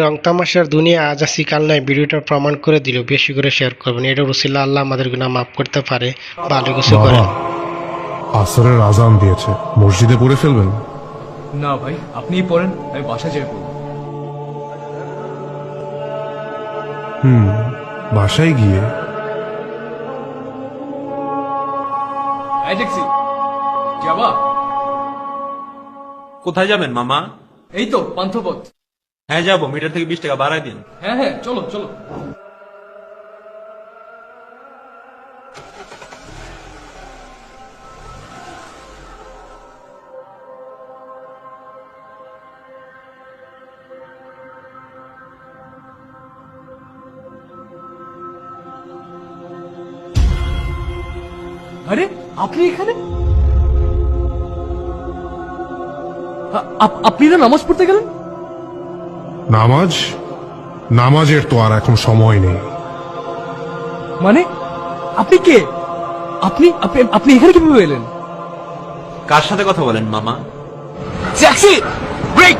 রং তামাশার দুনিয়া আজ আছি কাল নাই ভিডিওটা প্রমাণ করে দিল। বেশি করে শেয়ার করবেন, এটা রসিল্লা আল্লাহ আমাদের গুনাহ মাফ করতে পারে। ভালো কিছু বাবা, করেন। আসরের আজান দিয়েছে, মসজিদে পড়ে ফেলবেন? না ভাই, আপনিই পড়েন, আমি বাসা যেয়ে পড়ব। বাসায় গিয়ে এই ট্যাক্সি যাবা? কোথায় যাবেন মামা? এই তো পান্থপথ। হ্যাঁ যাবো, মিটার থেকে 20 টাকা বাড়ায় দিন। হ্যাঁ হ্যাঁ, চলো চলো। আরে আপনি এখানে? আপনি না নামাজ পড়তে গেলেন? নামাজের তো আর এখন সময় নেই। মানে আপনি কে? আপনি আপনি আপনি এখানে কিভাবে এলেন? কার সাথে কথা বলেন মামা? Taxi break!